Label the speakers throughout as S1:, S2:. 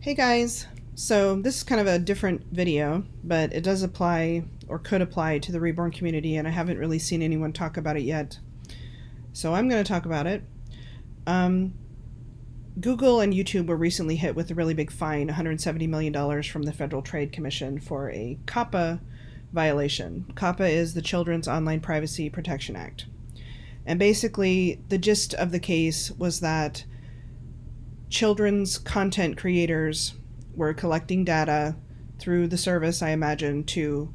S1: Hey guys, so this is kind of a different video, but it does apply or could apply to the reborn community, and I haven't really seen anyone talk about it yet. So I'm going to talk about it. Google and YouTube were recently hit with a really big fine, $170 million from the Federal Trade Commission for a COPPA violation. COPPA is the Children's Online Privacy Protection Act. And basically, the gist of the case was that children's content creators were collecting data through the service, I imagine, to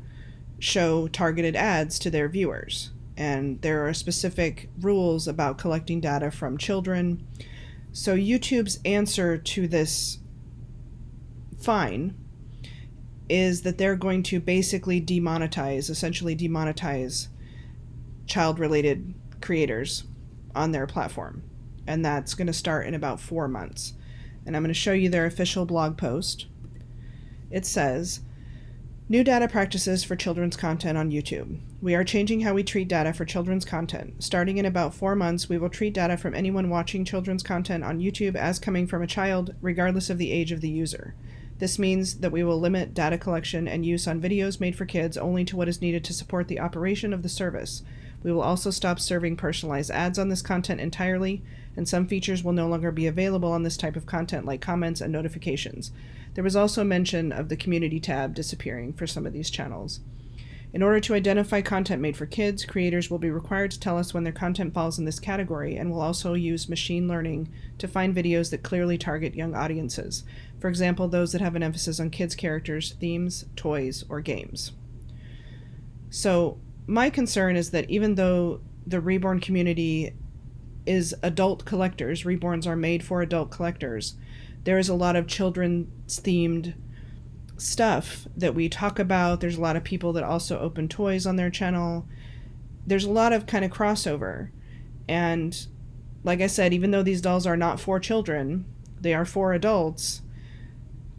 S1: show targeted ads to their viewers. And there are specific rules about collecting data from children. So YouTube's answer to this fine is that they're going to basically essentially demonetize child-related creators on their platform. And that's going to start in about 4 months. And I'm going to show you their official blog post. It says, "New data practices for children's content on YouTube. We are changing how we treat data for children's content. Starting in about 4 months, we will treat data from anyone watching children's content on YouTube as coming from a child, regardless of the age of the user. This means that we will limit data collection and use on videos made for kids only to what is needed to support the operation of the service. We will also stop serving personalized ads on this content entirely, and some features will no longer be available on this type of content, like comments and notifications." There was also mention of the community tab disappearing for some of these channels. "In order to identify content made for kids, creators will be required to tell us when their content falls in this category, and will also use machine learning to find videos that clearly target young audiences. For example, those that have an emphasis on kids' characters, themes, toys, or games." So my concern is that even though the reborn community is adult collectors, reborns are made for adult collectors, there is a lot of children's themed stuff that we talk about. There's a lot of people that also open toys on their channel. There's a lot of kind of crossover. And like I said, even though these dolls are not for children, they are for adults,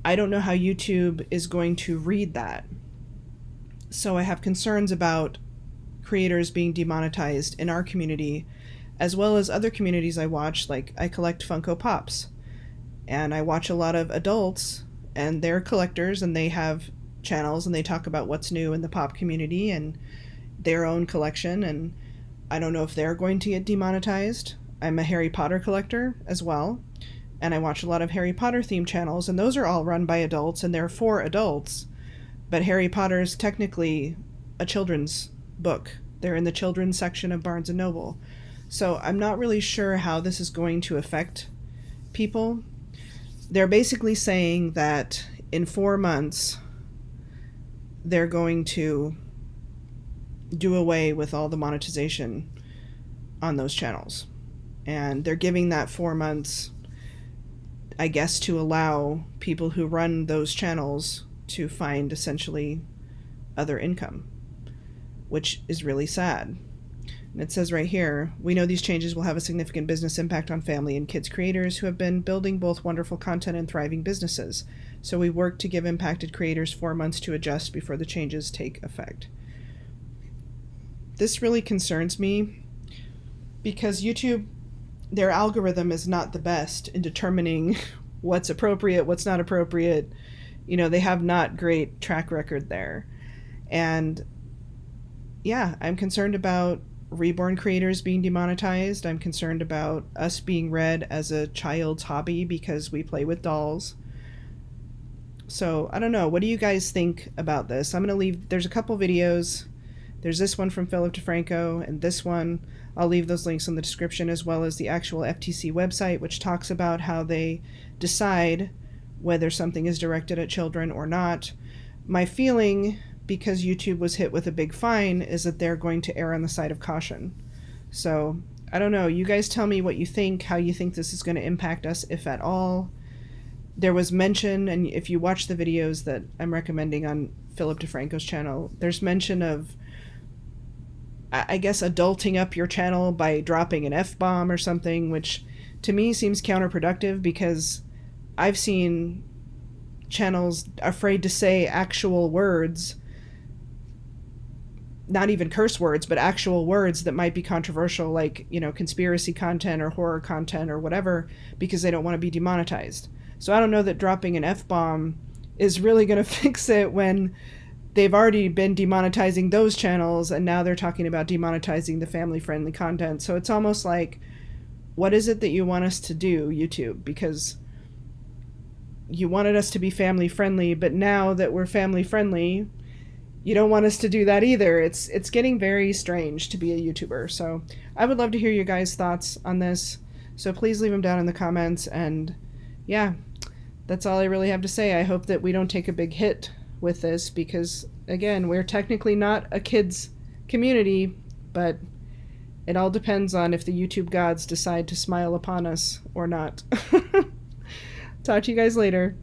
S1: I don't know how YouTube is going to read that. So I have concerns about creators being demonetized in our community, as well as other communities I watch. Like, I collect Funko Pops, and I watch a lot of adults, and they're collectors, and they have channels, and they talk about what's new in the pop community and their own collection, and I don't know if they're going to get demonetized. I'm a Harry Potter collector as well, and I watch a lot of Harry Potter themed channels, and those are all run by adults, and they're for adults, but Harry Potter is technically a children's book. They're in the children's section of Barnes & Noble. So I'm not really sure how this is going to affect people. They're basically saying that in 4 months, they're going to do away with all the monetization on those channels. And they're giving that 4 months, I guess, to allow people who run those channels to find essentially other income, which is really sad. And it says right here, "We know these changes will have a significant business impact on family and kids creators who have been building both wonderful content and thriving businesses. So we work to give impacted creators 4 months to adjust before the changes take effect." This really concerns me because YouTube, their algorithm is not the best in determining what's appropriate, what's not appropriate. You know, they have not great track record there. And yeah, I'm concerned about reborn creators being demonetized. I'm concerned about us being read as a child's hobby because we play with dolls. So I don't know. What do you guys think about this? I'm going to leave, there's a couple videos. There's this one from Philip DeFranco and this one. I'll leave those links in the description, as well as the actual FTC website, which talks about how they decide whether something is directed at children or not. My feeling, because YouTube was hit with a big fine, is that they're going to err on the side of caution. So I don't know. You guys tell me what you think, how you think this is going to impact us, if at all. There was mention, and if you watch the videos that I'm recommending on Philip DeFranco's channel, there's mention of, I guess, adulting up your channel by dropping an F-bomb or something, which to me seems counterproductive, because I've seen channels afraid to say actual words, not even curse words, but actual words that might be controversial, like, you know, conspiracy content or horror content or whatever, because they don't want to be demonetized. So I don't know that dropping an F-bomb is really going to fix it when they've already been demonetizing those channels and now they're talking about demonetizing the family-friendly content. So it's almost like, what is it that you want us to do, YouTube? Because you wanted us to be family-friendly, but now that we're family-friendly, you don't want us to do that either. It's getting very strange to be a YouTuber. So I would love to hear your guys' thoughts on this. So please leave them down in the comments. And yeah, that's all I really have to say. I hope that we don't take a big hit with this because, again, we're technically not a kids community, but it all depends on if the YouTube gods decide to smile upon us or not. Talk to you guys later.